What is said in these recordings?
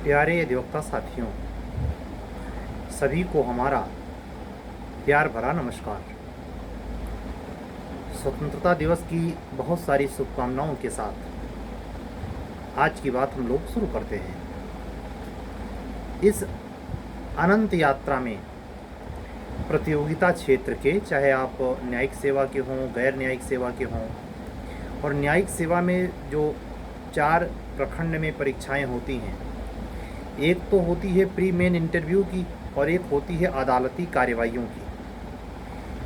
प्यारे अधिवक्ता साथियों, सभी को हमारा प्यार भरा नमस्कार। स्वतंत्रता दिवस की बहुत सारी शुभकामनाओं के साथ आज की बात हम लोग शुरू करते हैं। इस अनंत यात्रा में प्रतियोगिता क्षेत्र के, चाहे आप न्यायिक सेवा के हों, गैर न्यायिक सेवा के हों, और न्यायिक सेवा में जो 4 प्रखंड में परीक्षाएं होती हैं, एक तो होती है प्री मेन इंटरव्यू की और एक होती है अदालती कार्यवाहियों की।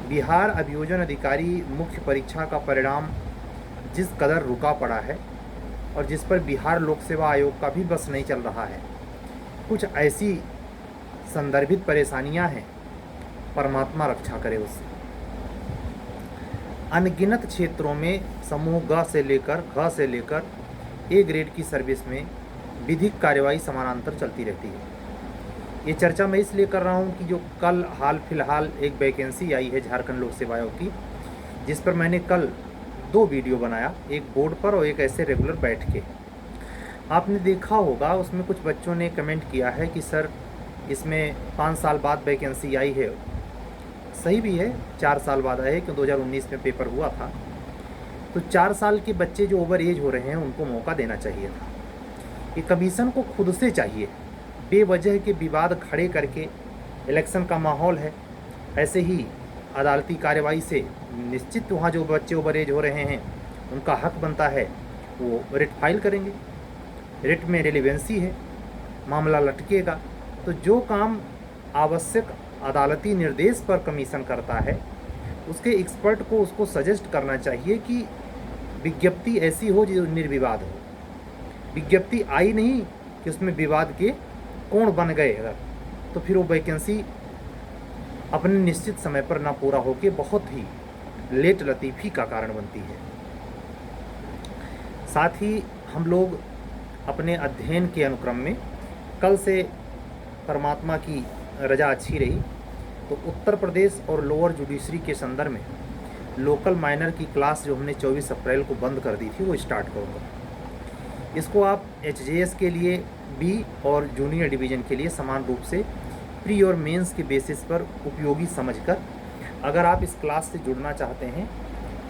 बिहार अभियोजन अधिकारी मुख्य परीक्षा का परिणाम जिस कदर रुका पड़ा है और जिस पर बिहार लोक सेवा आयोग का भी बस नहीं चल रहा है, कुछ ऐसी संदर्भित परेशानियां हैं, परमात्मा रक्षा करे उससे। अनगिनत क्षेत्रों में समूह ग से लेकर ए ग्रेड की सर्विस में विधिक कार्यवाही समानांतर चलती रहती है। ये चर्चा मैं इसलिए कर रहा हूँ कि जो कल हाल फिलहाल एक वैकेंसी आई है झारखंड लोक सेवा आयोग की, जिस पर मैंने कल 2 वीडियो बनाया, एक बोर्ड पर और एक ऐसे रेगुलर बैठ के। आपने देखा होगा उसमें कुछ बच्चों ने कमेंट किया है कि सर इसमें 5 साल बाद वैकेंसी आई है। सही भी है, 4 साल बाद आए, क्योंकि 2019 में पेपर हुआ था। तो 4 साल के बच्चे जो ओवर एज हो रहे हैं उनको मौका देना चाहिए था। ये कमीशन को खुद से चाहिए, बेवजह के विवाद खड़े करके, इलेक्शन का माहौल है, ऐसे ही अदालती कार्यवाही से निश्चित वहाँ जो बच्चे ओवर एज हो रहे हैं उनका हक बनता है, वो रिट फाइल करेंगे। रिट में रिलेवेंसी है, मामला लटकेगा। तो जो काम आवश्यक अदालती निर्देश पर कमीशन करता है, उसके एक्सपर्ट को उसको सजेस्ट करना चाहिए कि विज्ञप्ति ऐसी हो जो निर्विवाद हो। विज्ञप्ति आई नहीं कि उसमें विवाद के कोण बन गए अगर, तो फिर वो वैकेंसी अपने निश्चित समय पर ना पूरा होकर बहुत ही लेट लतीफ़ी का कारण बनती है। साथ ही हम लोग अपने अध्ययन के अनुक्रम में, कल से परमात्मा की रजा अच्छी रही तो उत्तर प्रदेश और लोअर जुडिशरी के संदर्भ में लोकल माइनर की क्लास जो हमने 24 अप्रैल को बंद कर दी थी वो स्टार्ट करूँगा। इसको आप एचजेएस के लिए बी और जूनियर डिवीज़न के लिए समान रूप से प्री और मेंस के बेसिस पर उपयोगी समझकर, अगर आप इस क्लास से जुड़ना चाहते हैं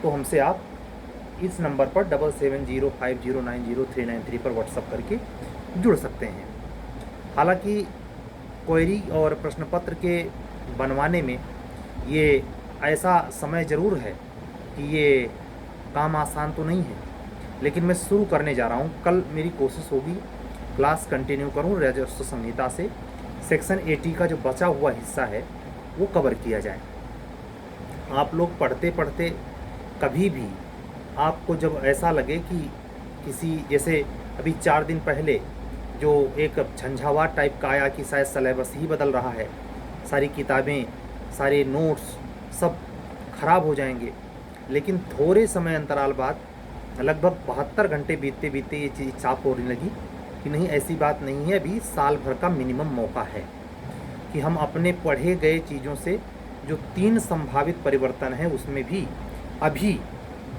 तो हमसे आप इस नंबर पर 7705090393 पर व्हाट्सअप करके जुड़ सकते हैं। हालांकि क्वेरी और प्रश्न पत्र के बनवाने में ये ऐसा समय ज़रूर है कि ये काम आसान तो नहीं है, लेकिन मैं शुरू करने जा रहा हूँ। कल मेरी कोशिश होगी क्लास कंटिन्यू करूँ, राजस्व संहिता से सेक्शन 80 का जो बचा हुआ हिस्सा है वो कवर किया जाए। आप लोग पढ़ते पढ़ते कभी भी आपको जब ऐसा लगे कि किसी, जैसे अभी 4 दिन पहले जो एक झंझावात टाइप का आया कि शायद सिलेबस ही बदल रहा है, सारी किताबें, सारे नोट्स सब खराब हो जाएंगे, लेकिन थोड़े समय अंतराल बाद लगभग 72 घंटे बीतते बीतते ये चीज़ साफ होने लगी कि नहीं, ऐसी बात नहीं है। अभी साल भर का मिनिमम मौका है कि हम अपने पढ़े गए चीज़ों से जो 3 संभावित परिवर्तन हैं उसमें भी अभी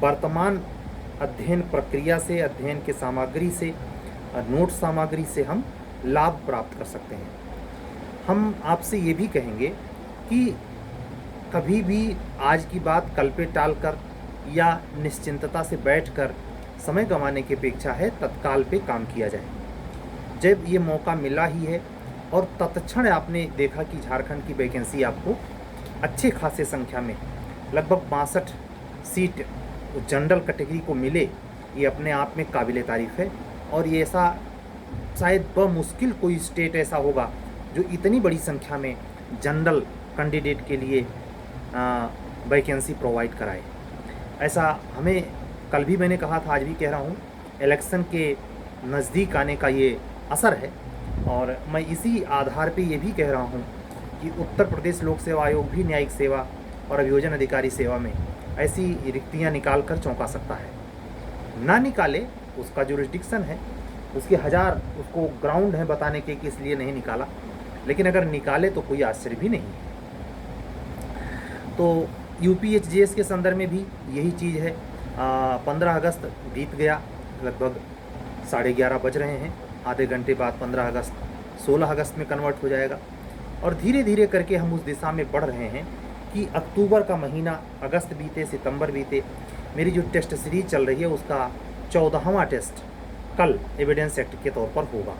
वर्तमान अध्ययन प्रक्रिया से, अध्ययन के सामग्री से, नोट सामग्री से हम लाभ प्राप्त कर सकते हैं। हम आपसे ये भी कहेंगे कि कभी भी आज की बात कल पे टालकर या निश्चिंतता से बैठकर समय गंवाने की अपेक्षा है तत्काल पे काम किया जाए। जब ये मौका मिला ही है और तत्क्षण आपने देखा कि झारखंड की वैकेंसी आपको अच्छे खासे संख्या में लगभग 62 सीट जनरल कैटेगरी को मिले, ये अपने आप में काबिले तारीफ़ है। और ये ऐसा शायद बमुश्किल कोई स्टेट ऐसा होगा जो इतनी बड़ी संख्या में जनरल कैंडिडेट के लिए वैकेंसी प्रोवाइड कराए। ऐसा हमें कल भी मैंने कहा था, आज भी कह रहा हूँ, इलेक्शन के नज़दीक आने का ये असर है। और मैं इसी आधार पे ये भी कह रहा हूँ कि उत्तर प्रदेश लोक सेवा आयोग भी न्यायिक सेवा और अभियोजन अधिकारी सेवा में ऐसी रिक्तियाँ निकाल कर चौंका सकता है। ना निकाले, उसका जुरिस्डिक्शन है, उसके हज़ार उसको ग्राउंड है बताने के कि इसलिए नहीं निकाला, लेकिन अगर निकाले तो कोई आश्चर्य भी नहीं है। तो यूपीएचजीएस के संदर्भ में भी यही चीज़ है। 15 अगस्त बीत गया, लगभग 11:30 बज रहे हैं। आधे घंटे बाद 15 अगस्त, 16 अगस्त में कन्वर्ट हो जाएगा। और धीरे धीरे करके हम उस दिशा में बढ़ रहे हैं कि अक्टूबर का महीना, अगस्त बीते, सितंबर बीते, मेरी जो टेस्ट सीरीज चल रही है उसका 14वां टेस्ट कल एविडेंस एक्ट के तौर पर होगा।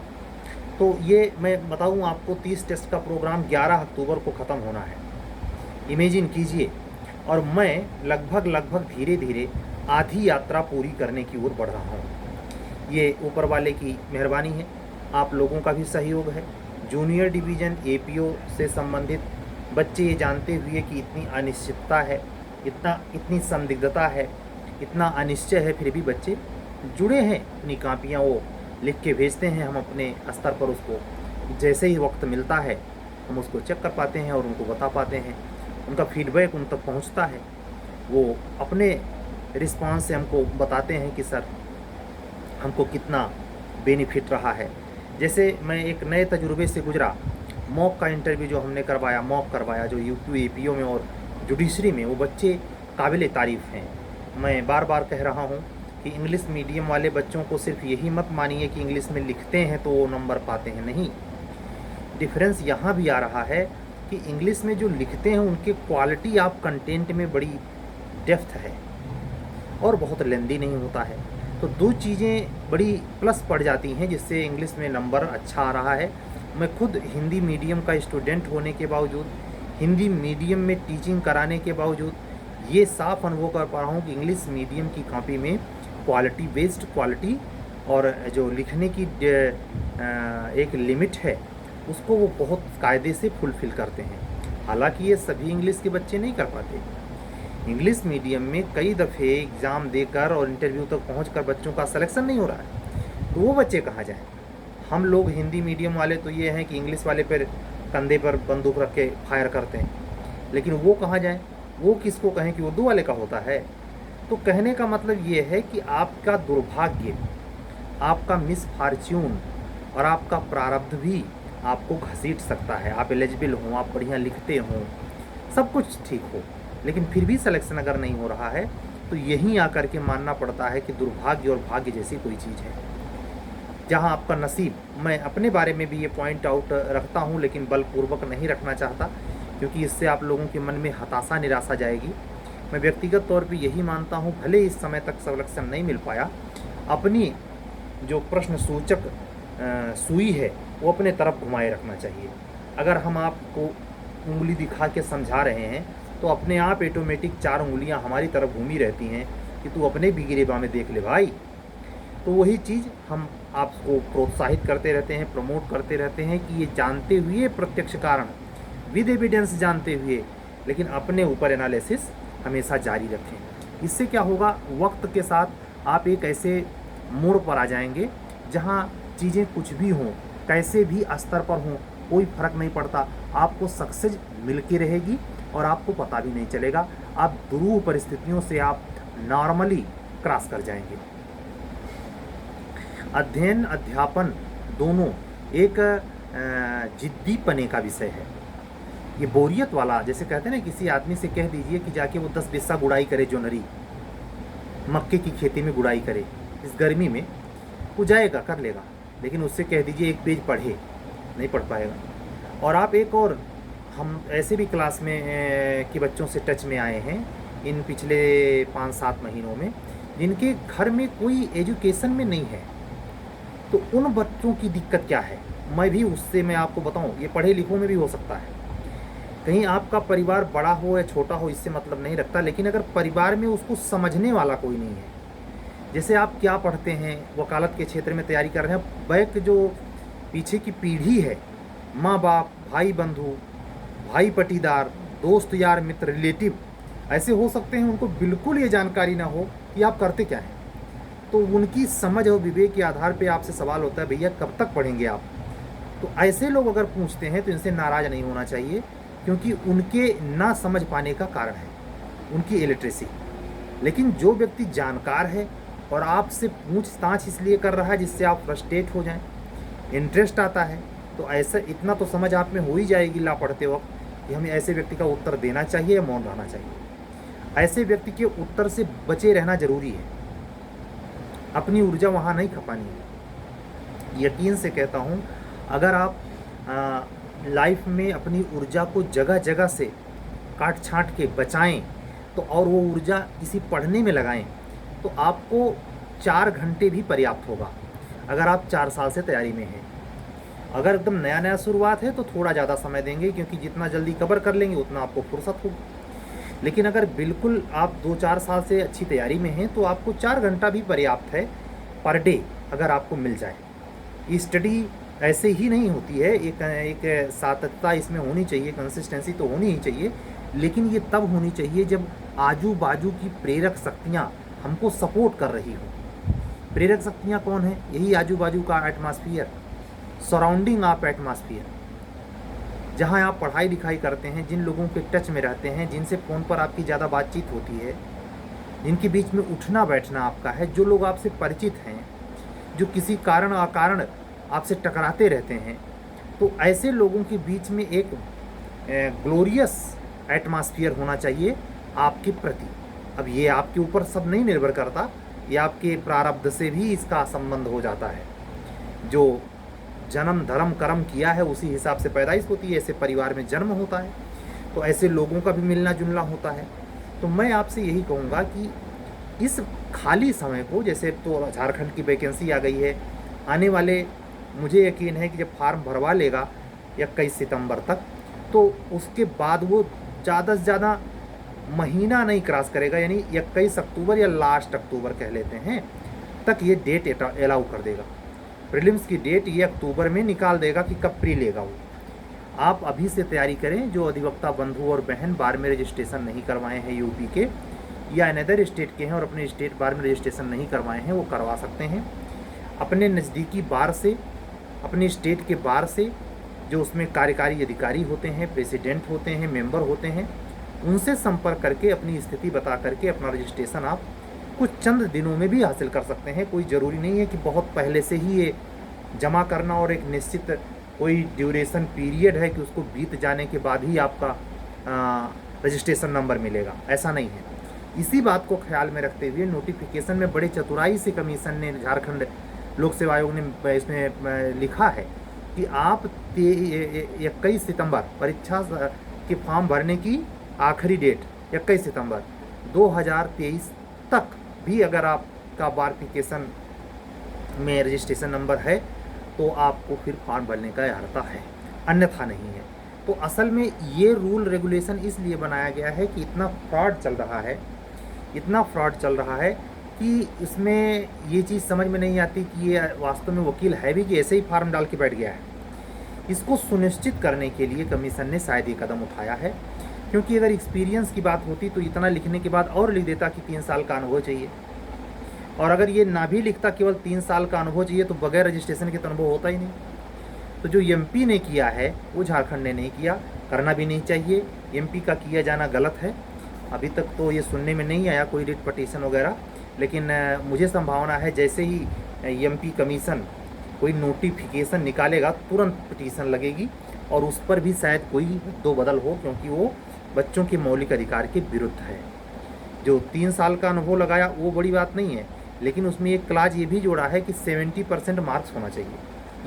तो ये मैं बताऊं आपको, 30 टेस्ट का प्रोग्राम 11 अक्टूबर को ख़त्म होना है। इमेजिन कीजिए, और मैं लगभग धीरे धीरे आधी यात्रा पूरी करने की ओर बढ़ रहा हूँ। ये ऊपर वाले की मेहरबानी है, आप लोगों का भी सहयोग है। जूनियर डिवीज़न एपीओ से संबंधित बच्चे ये जानते हुए कि इतनी अनिश्चितता है, इतनी संदिग्धता है, इतना अनिश्चय है, फिर भी बच्चे जुड़े हैं। अपनी कापियाँ वो लिख के भेजते हैं, हम अपने स्तर पर उसको जैसे ही वक्त मिलता है हम उसको चेक कर पाते हैं और उनको बता पाते हैं। उनका फीडबैक उन तक पहुंचता है, वो अपने रिस्पांस से हमको बताते हैं कि सर हमको कितना बेनिफिट रहा है। जैसे मैं एक नए तजुर्बे से गुजरा, मॉक का इंटरव्यू जो हमने मॉक करवाया जो यूपी एपीओ में और जुडिशरी में, वो बच्चे काबिल तारीफ़ हैं। मैं बार बार कह रहा हूँ कि इंग्लिश मीडियम वाले बच्चों को सिर्फ यही मत मानिए कि इंग्लिश में लिखते हैं तो वो नंबर पाते हैं, नहीं। डिफरेंस यहाँ भी आ रहा है कि इंग्लिश में जो लिखते हैं उनके क्वालिटी ऑफ कंटेंट में बड़ी डेप्थ है और बहुत लेंदी नहीं होता है। तो दो चीज़ें बड़ी प्लस पड़ जाती हैं जिससे इंग्लिश में नंबर अच्छा आ रहा है। मैं खुद हिंदी मीडियम का स्टूडेंट होने के बावजूद, हिंदी मीडियम में टीचिंग कराने के बावजूद ये साफ अनुभव कर पा रहा हूँ कि इंग्लिश मीडियम की कॉपी में क्वालिटी बेस्ड क्वालिटी और जो लिखने की एक लिमिट है उसको वो बहुत कायदे से फुलफ़िल करते हैं। हालांकि ये सभी इंग्लिश के बच्चे नहीं कर पाते। इंग्लिश मीडियम में कई दफ़े एग्ज़ाम देकर और इंटरव्यू तक पहुंचकर बच्चों का सिलेक्शन नहीं हो रहा है, तो वो बच्चे कहाँ जाएं। हम लोग हिंदी मीडियम वाले तो ये हैं कि इंग्लिश वाले पर कंधे पर बंदूक रख के फायर करते हैं, लेकिन वो कहाँ जाएं, वो किसको कहें कि उर्दू वाले का होता है। तो कहने का मतलब ये है कि आपका दुर्भाग्य, आपका मिसफॉर्च्यून और आपका प्रारब्ध भी आपको घसीट सकता है। आप एलिजिबल हों, आप बढ़िया लिखते हों, सब कुछ ठीक हो, लेकिन फिर भी सिलेक्शन अगर नहीं हो रहा है तो यहीं आकर के मानना पड़ता है कि दुर्भाग्य और भाग्य जैसी कोई चीज़ है। जहां आपका नसीब, मैं अपने बारे में भी ये पॉइंट आउट रखता हूं, लेकिन बलपूर्वक नहीं रखना चाहता क्योंकि इससे आप लोगों के मन में हताशा निराशा जाएगी। मैं व्यक्तिगत तौर पे यही मानता हूं, भले इस समय तक सिलेक्शन नहीं मिल पाया, अपनी जो प्रश्न सूचक सुई है वो अपने तरफ घुमाए रखना चाहिए। अगर हम आपको उंगली दिखा के समझा रहे हैं तो अपने आप ऑटोमेटिक 4 उंगलियां हमारी तरफ घूमी रहती हैं कि तू अपने भी गिरेबा में देख ले भाई। तो वही चीज़ हम आपको प्रोत्साहित करते रहते हैं, प्रमोट करते रहते हैं कि ये जानते हुए प्रत्यक्ष कारण विद एविडेंस जानते हुए, लेकिन अपने ऊपर एनालिसिस हमेशा जारी रखें। इससे क्या होगा, वक्त के साथ आप एक ऐसे मोड़ पर आ जाएंगे जहाँ चीज़ें कुछ भी हों, कैसे भी स्तर पर हों, कोई फ़र्क नहीं पड़ता, आपको सक्सेस मिल के रहेगी और आपको पता भी नहीं चलेगा। आप दुरूह परिस्थितियों से आप नॉर्मली क्रॉस कर जाएंगे। अध्ययन अध्यापन दोनों एक जिद्दी पने का विषय है। ये बोरियत वाला, जैसे कहते हैं ना, किसी आदमी से कह दीजिए कि जाके वो 10 बिस्सा गुड़ाई करे, जो नरी मक्के की खेती में गुड़ाई करे इस गर्मी में, वो जाएगा कर लेगा, लेकिन उससे कह दीजिए 1 पेज पढ़े, नहीं पढ़ पाएगा। और आप एक और, हम ऐसे भी क्लास में के बच्चों से टच में आए हैं इन पिछले 5-7 महीनों में जिनके घर में कोई एजुकेशन में नहीं है। तो उन बच्चों की दिक्कत क्या है, मैं भी उससे मैं आपको बताऊं, ये पढ़े लिखों में भी हो सकता है। कहीं आपका परिवार बड़ा हो या छोटा हो इससे मतलब नहीं रखता, लेकिन अगर परिवार में उसको समझने वाला कोई नहीं है, जैसे आप क्या पढ़ते हैं, वकालत के क्षेत्र में तैयारी कर रहे हैं, बैक जो पीछे की पीढ़ी है, माँ बाप, भाई बंधु, भाई पटीदार, दोस्त यार मित्र, रिलेटिव ऐसे हो सकते हैं उनको बिल्कुल ये जानकारी ना हो कि आप करते क्या हैं। तो उनकी समझ और विवेक के आधार पे आपसे सवाल होता है, भैया कब तक पढ़ेंगे आप। तो ऐसे लोग अगर पूछते हैं तो इनसे नाराज़ नहीं होना चाहिए, क्योंकि उनके ना समझ पाने का कारण है उनकी इलिटरेसी। लेकिन जो व्यक्ति जानकार है और आपसे पूछताछ इसलिए कर रहा है जिससे आप फ्रस्ट्रेट हो जाएं, इंटरेस्ट आता है, तो ऐसा इतना तो समझ आप में हो ही जाएगी ला पढ़ते वक्त कि हमें ऐसे व्यक्ति का उत्तर देना चाहिए या मौन रहना चाहिए। ऐसे व्यक्ति के उत्तर से बचे रहना जरूरी है, अपनी ऊर्जा वहाँ नहीं खपानी है। यकीन से कहता हूँ, अगर आप लाइफ में अपनी ऊर्जा को जगह जगह से काट छाँट के बचाएं तो और वो ऊर्जा किसी पढ़ने में लगाएं तो आपको 4 घंटे भी पर्याप्त होगा, अगर आप 4 साल से तैयारी में हैं। अगर एकदम नया नया शुरुआत है तो थोड़ा ज़्यादा समय देंगे, क्योंकि जितना जल्दी कवर कर लेंगे उतना आपको फुर्सत होगी। लेकिन अगर बिल्कुल आप 2-4 साल से अच्छी तैयारी में हैं तो आपको 4 घंटा भी पर्याप्त है पर डे, अगर आपको मिल जाए। ये स्टडी ऐसे ही नहीं होती है, एक सातत्यता इसमें होनी चाहिए, कंसिस्टेंसी तो होनी ही चाहिए, लेकिन ये तब होनी चाहिए जब आजू बाजू की प्रेरक शक्तियाँ हमको सपोर्ट कर रही हो। प्रेरक शक्तियाँ कौन है? यही आजू बाजू का एटमॉस्फेयर, सराउंडिंग आप एटमॉस्फेयर, जहाँ आप पढ़ाई लिखाई करते हैं, जिन लोगों के टच में रहते हैं, जिनसे फ़ोन पर आपकी ज़्यादा बातचीत होती है, जिनके बीच में उठना बैठना आपका है, जो लोग आपसे परिचित हैं, जो किसी कारण अकारण आपसे टकराते रहते हैं, तो ऐसे लोगों के बीच में एक ग्लोरियस एटमॉस्फेयर होना चाहिए आपके प्रति। अब ये आपके ऊपर सब नहीं निर्भर करता, ये आपके प्रारब्ध से भी इसका संबंध हो जाता है। जो जन्म धर्म कर्म किया है उसी हिसाब से पैदाइश होती है, ऐसे परिवार में जन्म होता है, तो ऐसे लोगों का भी मिलना जुलना होता है। तो मैं आपसे यही कहूँगा कि इस खाली समय को, जैसे तो झारखंड की वैकेंसी आ गई है, आने वाले मुझे यकीन है कि जब फार्म भरवा लेगा 21 सितंबर तक, तो उसके बाद वो ज़्यादा से ज़्यादा महीना नहीं क्रॉस करेगा, यानी 21 अक्टूबर या लास्ट अक्टूबर कह लेते हैं तक ये डेट अलाउ कर देगा। प्रीलिम्स की डेट ये अक्टूबर में निकाल देगा कि कब प्री लेगा वो। आप अभी से तैयारी करें। जो अधिवक्ता बंधु और बहन बार में रजिस्ट्रेशन नहीं करवाए हैं यूपी के या अनदर स्टेट के हैं और अपने स्टेट बार में रजिस्ट्रेशन नहीं करवाए हैं, वो करवा सकते हैं। अपने नज़दीकी बार से, अपने स्टेट के बार से, जो उसमें कार्यकारी अधिकारी होते हैं, प्रेसिडेंट होते हैं, मेंबर होते हैं, उनसे संपर्क करके अपनी स्थिति बता करके अपना रजिस्ट्रेशन आप कुछ चंद दिनों में भी हासिल कर सकते हैं। कोई ज़रूरी नहीं है कि बहुत पहले से ही ये जमा करना और एक निश्चित कोई ड्यूरेशन पीरियड है कि उसको बीत जाने के बाद ही आपका रजिस्ट्रेशन नंबर मिलेगा, ऐसा नहीं है। इसी बात को ख्याल में रखते हुए नोटिफिकेशन में बड़े चतुराई से कमीशन ने, झारखंड लोक सेवा आयोग ने इसमें लिखा है कि आप 21 सितंबर परीक्षा के फॉर्म भरने की आखिरी डेट 21 सितंबर 2023 तक भी अगर आपका बार एप्लीकेशन में रजिस्ट्रेशन नंबर है तो आपको फिर फॉर्म भरने का अर्हता है, अन्यथा नहीं है। तो असल में ये रूल रेगुलेशन इसलिए बनाया गया है कि इतना फ्रॉड चल रहा है, इतना फ्रॉड चल रहा है कि इसमें ये चीज़ समझ में नहीं आती कि ये वास्तव में वकील है भी कि ऐसे ही फार्म डाल के बैठ गया है। इसको सुनिश्चित करने के लिए कमीशन ने शायद ये कदम उठाया है, क्योंकि अगर एक्सपीरियंस की बात होती तो इतना लिखने के बाद और लिख देता कि 3 साल का अनुभव चाहिए, और अगर ये ना भी लिखता केवल 3 साल का अनुभव चाहिए तो बगैर रजिस्ट्रेशन के तो अनुभव होता ही नहीं। तो जो एमपी ने किया है वो झारखंड ने नहीं किया, करना भी नहीं चाहिए। एमपी का किया जाना गलत है। अभी तक तो ये सुनने में नहीं आया कोई रिट पटिशन वगैरह, लेकिन मुझे संभावना है जैसे ही एमपी कमीशन कोई नोटिफिकेशन निकालेगा तुरंत पिटीशन लगेगी और उस पर भी शायद कोई दो बदल हो, क्योंकि वो बच्चों के मौलिक अधिकार के विरुद्ध है। जो 3 साल का अनुभव लगाया वो बड़ी बात नहीं है, लेकिन उसमें एक क्लाज ये भी जोड़ा है कि 70% मार्क्स होना चाहिए,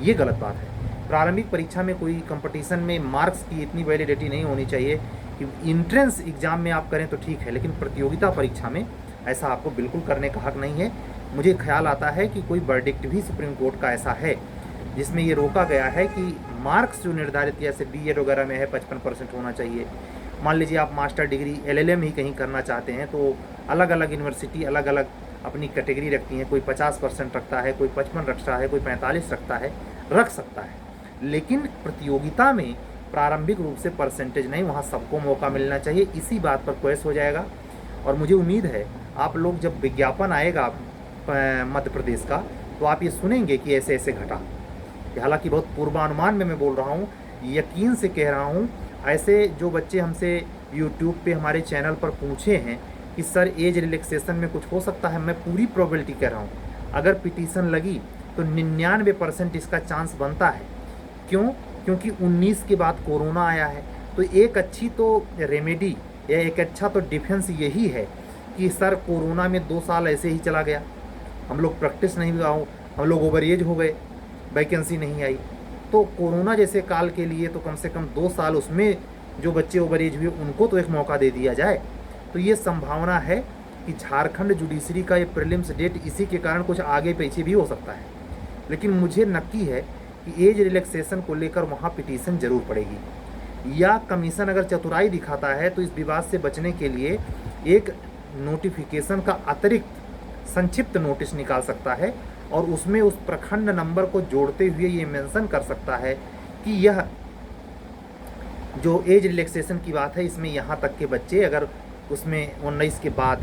ये गलत बात है। प्रारंभिक परीक्षा में कोई कंपटीशन में मार्क्स की इतनी वैलिडिटी नहीं होनी चाहिए कि इंट्रेंस एग्ज़ाम में आप करें तो ठीक है, लेकिन प्रतियोगिता परीक्षा में ऐसा आपको बिल्कुल करने का हक नहीं है। मुझे ख्याल आता है कि कोई वर्डिक्ट भी सुप्रीम कोर्ट का ऐसा है जिसमें ये रोका गया है कि मार्क्स जो निर्धारित, जैसे बीएड वगैरह में है 55% होना चाहिए। मान लीजिए आप मास्टर डिग्री एलएलएम ही कहीं करना चाहते हैं तो अलग अलग यूनिवर्सिटी अलग अलग अपनी कैटेगरी रखती हैं, कोई 50% रखता है, कोई 55 रखता है, कोई 45 रखता है, रख सकता है। लेकिन प्रतियोगिता में प्रारंभिक रूप से परसेंटेज नहीं, वहाँ सबको मौका मिलना चाहिए। इसी बात पर क्वेश्चन हो जाएगा और मुझे उम्मीद है आप लोग जब विज्ञापन आएगा मध्य प्रदेश का तो आप ये सुनेंगे कि ऐसे ऐसे घटा। हालांकि बहुत पूर्वानुमान में मैं बोल रहा हूँ, यकीन से कह रहा हूँ। ऐसे जो बच्चे हमसे यूट्यूब पे हमारे चैनल पर पूछे हैं कि सर एज रिलैक्सेशन में कुछ हो सकता है, मैं पूरी प्रोबेबिलिटी कह रहा हूँ, अगर पिटीशन लगी तो 99% इसका चांस बनता है। क्यों? क्योंकि 19 के बाद कोरोना आया है। तो एक अच्छी तो रेमेडी या एक अच्छा तो डिफेंस यही है कि सर कोरोना में 2 साल ऐसे ही चला गया, हम लोग प्रैक्टिस नहीं हुआ, हम लोग ओवर एज हो गए, वैकेंसी नहीं आई, तो कोरोना जैसे काल के लिए तो कम से कम 2 साल उसमें जो बच्चे ओवर एज हुए उनको तो एक मौका दे दिया जाए। तो ये संभावना है कि झारखंड जुडिशरी का ये प्रीलिम्स डेट इसी के कारण कुछ आगे पीछे भी हो सकता है। लेकिन मुझे नक्की है कि एज रिलैक्सेशन को लेकर वहाँ पिटीशन जरूर पड़ेगी, या कमीशन अगर चतुराई दिखाता है तो इस विवाद से बचने के लिए एक नोटिफिकेशन का अतिरिक्त संक्षिप्त नोटिस निकाल सकता है और उसमें उस प्रखंड नंबर को जोड़ते हुए ये मेंशन कर सकता है कि यह जो एज रिलैक्सेशन की बात है इसमें यहाँ तक के बच्चे अगर उसमें 19 के बाद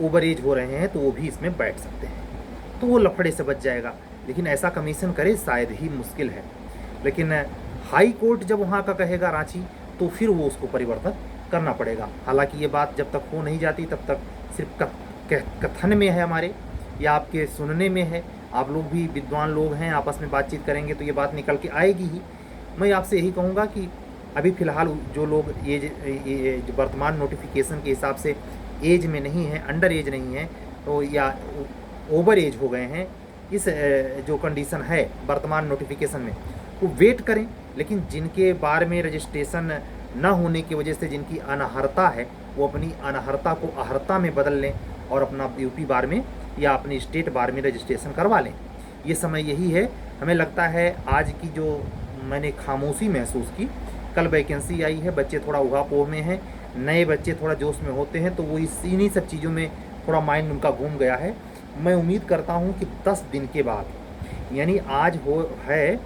ओवर एज हो रहे हैं तो वो भी इसमें बैठ सकते हैं, तो वो लफड़े से बच जाएगा। लेकिन ऐसा कमीशन करे शायद ही मुश्किल है। लेकिन हाई कोर्ट जब वहाँ का कहेगा रांची, तो फिर वो उसको परिवर्तन करना पड़ेगा। हालांकि ये बात जब तक हो नहीं जाती तब तक सिर्फ कथन में है हमारे, या आपके सुनने में है। आप लोग भी विद्वान लोग हैं, आपस में बातचीत करेंगे तो ये बात निकल के आएगी ही। मैं आपसे यही कहूँगा कि अभी फ़िलहाल जो लोग ये जो वर्तमान नोटिफिकेशन के हिसाब से एज में नहीं है, अंडर एज नहीं है, तो या ओवर एज हो गए हैं, इस जो कंडीशन है वर्तमान नोटिफिकेशन में, वो वेट करें। लेकिन जिनके बार में रजिस्ट्रेशन न होने की वजह से जिनकी अनर्हता है, वो अपनी अनर्हता को अहर्ता में बदल लें और अपना यूपी बार में या अपनी स्टेट बार में रजिस्ट्रेशन करवा लें। ये समय यही है। हमें लगता है आज की जो मैंने खामोशी महसूस की, कल वैकेंसी आई है, बच्चे थोड़ा उहापोह में हैं, नए बच्चे थोड़ा जोश में होते हैं, तो वो इन्हीं सब चीज़ों में थोड़ा माइंड उनका घूम गया है। मैं उम्मीद करता हूँ कि 10 दिन के बाद, यानी आज है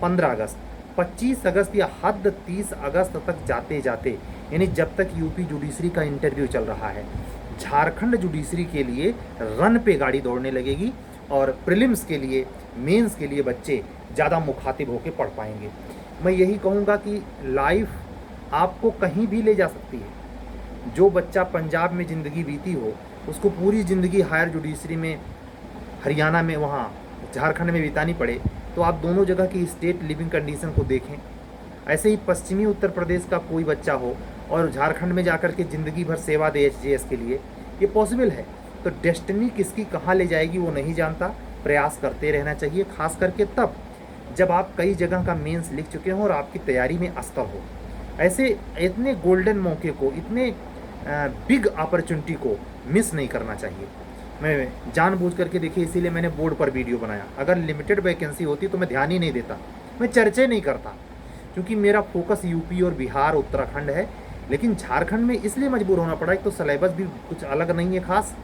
15 अगस्त, 25 अगस्त या हद 30 अगस्त तक जाते जाते, यानी जब तक यूपी जुडिशरी का इंटरव्यू चल रहा है, झारखंड जुडिशरी के लिए रन पे गाड़ी दौड़ने लगेगी और प्रीलिम्स के लिए, मेंस के लिए बच्चे ज़्यादा मुखातिब होकर पढ़ पाएंगे। मैं यही कहूँगा कि लाइफ आपको कहीं भी ले जा सकती है। जो बच्चा पंजाब में ज़िंदगी बीती हो, उसको पूरी ज़िंदगी हायर जुडिशरी में, हरियाणा में, वहाँ झारखंड में बितानी पड़े, तो आप दोनों जगह की स्टेट लिविंग कंडीशन को देखें। ऐसे ही पश्चिमी उत्तर प्रदेश का कोई बच्चा हो और झारखंड में जाकर के ज़िंदगी भर सेवा दे एचजेएस के लिए, ये पॉसिबल है। तो डेस्टिनी किसकी कहाँ ले जाएगी वो नहीं जानता, प्रयास करते रहना चाहिए, खास करके तब जब आप कई जगह का मेंस लिख चुके हों और आपकी तैयारी में अस्तर हो। ऐसे इतने गोल्डन मौके को, इतने बिग अपॉर्चुनिटी को मिस नहीं करना चाहिए। मैं जानबूझ करके देखिए, इसीलिए मैंने बोर्ड पर वीडियो बनाया। अगर लिमिटेड वैकेंसी होती तो मैं ध्यान ही नहीं देता, मैं चर्चा नहीं करता, क्योंकि मेरा फोकस यूपी और बिहार, उत्तराखंड है। लेकिन झारखंड में इसलिए मजबूर होना पड़ा, एक तो सिलेबस भी कुछ अलग नहीं है खास,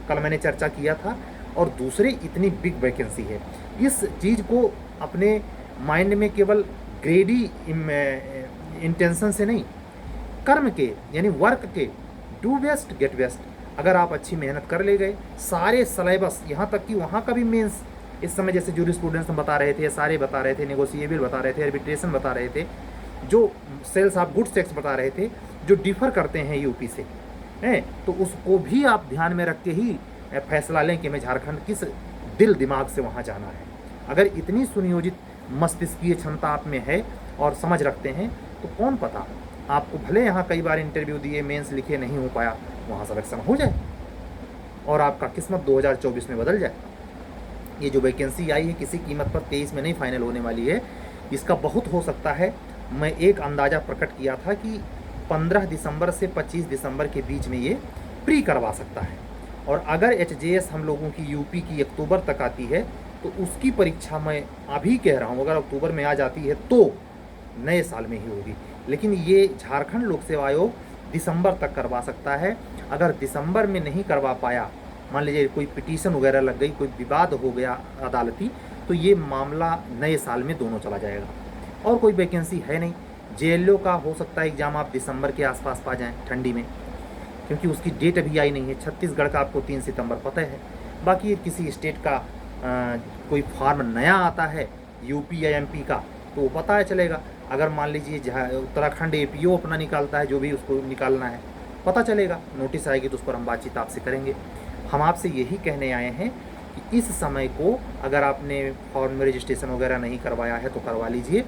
कल मैंने चर्चा किया था, और दूसरे इतनी बिग वैकेंसी है। इस चीज़ को अपने माइंड में केवल ग्रेडी इंटेंशन से नहीं, कर्म के यानी वर्क के, डू बेस्ट गेट बेस्ट, अगर आप अच्छी मेहनत कर ले गए, सारे सिलेबस यहाँ तक कि वहाँ का भी मेंस इस समय जैसे जूरिस्प्रूडेंस हम बता रहे थे, सारे बता रहे थे, नेगोशिएबल बता रहे थे, आर्बिट्रेशन बता रहे थे, जो सेल्स ऑफ गुड्स टैक्स बता रहे थे, जो डिफर करते हैं यूपी से हैं, तो उसको भी आप ध्यान में रख के ही फैसला लें कि मैं झारखंड किस दिल दिमाग से वहाँ जाना है। अगर इतनी सुनियोजित मस्तिष्कीय क्षमता आप में है और समझ रखते हैं, तो कौन पता आपको भले यहाँ कई बार इंटरव्यू दिए, मेंस लिखे, नहीं हो पाया, वहाँ सिलेक्शन हो जाए और आपका किस्मत 2024 में बदल जाए। ये जो वैकेंसी आई है किसी कीमत पर 23 में नहीं फाइनल होने वाली है, इसका बहुत हो सकता है। मैं एक अंदाज़ा प्रकट किया था कि 15 दिसंबर से 25 दिसंबर के बीच में ये प्री करवा सकता है, और अगर एचजेएस हम लोगों की यूपी की अक्टूबर तक आती है तो उसकी परीक्षा मैं अभी कह रहा हूँ, अगर अक्टूबर में आ जाती है तो नए साल में ही होगी। लेकिन ये झारखंड लोक सेवा आयोग दिसंबर तक करवा सकता है। अगर दिसंबर में नहीं करवा पाया, मान लीजिए कोई पिटीशन वगैरह लग गई, कोई विवाद हो गया अदालती, तो ये मामला नए साल में दोनों चला जाएगा। और कोई वैकेंसी है नहीं। जेएलओ का हो सकता है एग्ज़ाम आप दिसंबर के आसपास पा जाएँ ठंडी में, क्योंकि उसकी डेट अभी आई नहीं है। छत्तीसगढ़ का आपको 3 सितंबर पता है। बाकी किसी स्टेट का कोई फॉर्म नया आता है यूपी या एमपी का, तो वो पता है चलेगा। अगर मान लीजिए उत्तराखंड एपीओ अपना निकालता है, जो भी उसको निकालना है, पता चलेगा, नोटिस आएगी तो उस पर हम बातचीत आपसे करेंगे। हम आपसे यही कहने आए हैं कि इस समय को अगर आपने फॉर्म में रजिस्ट्रेशन वगैरह नहीं करवाया है तो करवा लीजिए।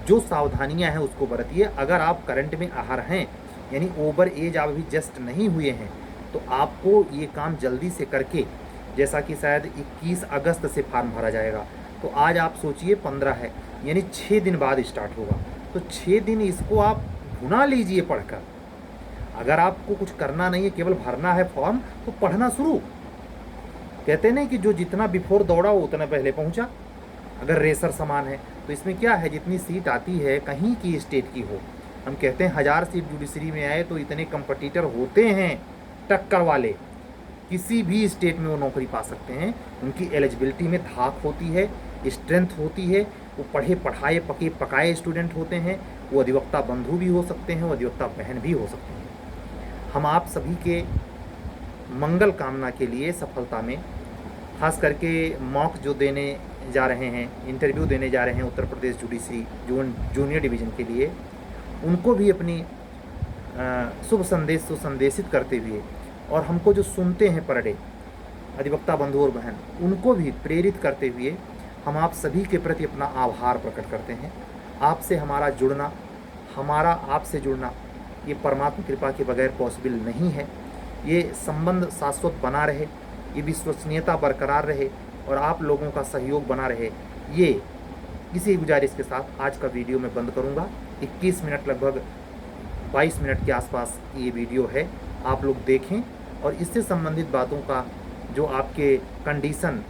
जो सावधानियां हैं उसको बरतिए। अगर आप करंट में आहर हैं, यानी ओवर एज आप अभी जस्ट नहीं हुए हैं, तो आपको ये काम जल्दी से करके, जैसा कि शायद 21 अगस्त से फॉर्म भरा जाएगा, तो आज आप सोचिए 15 है, यानी 6 दिन बाद स्टार्ट होगा। तो 6 दिन इसको आप भुना लीजिए पढ़कर। अगर आपको कुछ करना नहीं है, केवल भरना है फॉर्म, तो पढ़ना शुरू। कहते नहीं कि जो जितना बिफोर दौड़ा वो उतना पहले पहुंचा। अगर रेसर समान है तो इसमें क्या है, जितनी सीट आती है कहीं की स्टेट की हो, हम कहते हैं 1000 सीट जुडिशरी में आए तो इतने कंपटीटर होते हैं टक्कर वाले, किसी भी स्टेट में वो नौकरी पा सकते हैं। उनकी एलिजिबिलिटी में धाक होती है, स्ट्रेंथ होती है, वो पढ़े पढ़ाए पके पकाए स्टूडेंट होते हैं, वो अधिवक्ता बंधु भी हो सकते हैं, वो अधिवक्ता बहन भी हो सकते हैं। हम आप सभी के मंगल कामना के लिए सफलता में, खास करके मॉक जो देने जा रहे हैं, इंटरव्यू देने जा रहे हैं Uttar Pradesh judiciary junior division के लिए, उनको भी अपनी शुभ संदेश को संदेशित करते हुए, और हमको जो सुनते हैं पर डे अधिवक्ता बंधु और बहन, उनको भी प्रेरित करते हुए हम आप सभी के प्रति अपना आभार प्रकट करते हैं। आपसे हमारा जुड़ना, हमारा आपसे जुड़ना, ये परमात्मा कृपा के बगैर पॉसिबल नहीं है। ये संबंध शाश्वत बना रहे, ये विश्वसनीयता बरकरार रहे और आप लोगों का सहयोग बना रहे, ये इसी गुजारिश के साथ आज का वीडियो मैं बंद करूंगा। 21 मिनट, लगभग 22 मिनट के आसपास ये वीडियो है, आप लोग देखें और इससे संबंधित बातों का जो आपके कंडीशन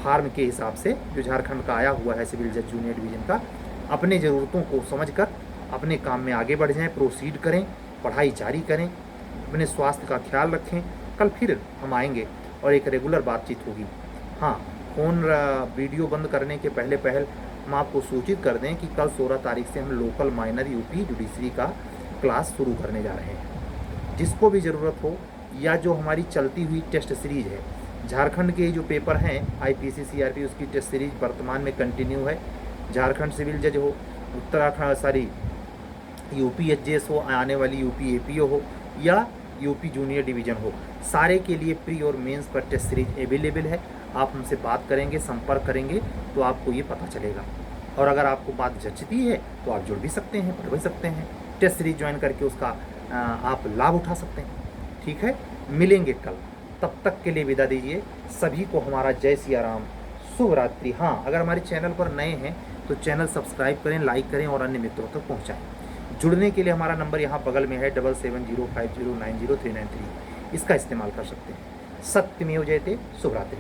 फार्म के हिसाब से जो झारखंड का आया हुआ है सिविल जज जूनियर डिवीज़न का, अपने ज़रूरतों को समझकर अपने काम में आगे बढ़ जाएं, प्रोसीड करें, पढ़ाई जारी करें, अपने स्वास्थ्य का ख्याल रखें। कल फिर हम आएंगे और एक रेगुलर बातचीत होगी। हाँ, फ़ोन वीडियो बंद करने के पहले हम आपको सूचित कर दें कि कल 16 तारीख से हम लोकल माइनर यूपी जुडिशरी का क्लास शुरू करने जा रहे हैं। जिसको भी ज़रूरत हो, या जो हमारी चलती हुई टेस्ट सीरीज़ है, झारखंड के जो पेपर हैं आईपीसी सीआरपी, उसकी टेस्ट सीरीज वर्तमान में कंटिन्यू है। झारखंड सिविल जज हो, उत्तराखंड यूपी एचजेएस हो, आने वाली यूपी एपीओ हो या यूपी जूनियर डिवीज़न हो, सारे के लिए प्री और मेंस पर टेस्ट सीरीज अवेलेबल है। आप हमसे बात करेंगे, संपर्क करेंगे तो आपको ये पता चलेगा। और अगर आपको बात जचती है तो आप जुड़ भी सकते हैं, पढ़ भी सकते हैं, टेस्ट सीरीज ज्वाइन करके उसका आप लाभ उठा सकते हैं। ठीक है, मिलेंगे कल, तब तक के लिए विदा दीजिए। सभी को हमारा जय सिया राम, शुभ रात्रि। हाँ, अगर हमारे चैनल पर नए हैं तो चैनल सब्सक्राइब करें, लाइक करें और अन्य मित्रों तक पहुँचाएँ। जुड़ने के लिए हमारा नंबर यहाँ बगल में है 7705090393, इसका इस्तेमाल कर सकते हैं। सत्यमेव जयते। शुभ रात्रि।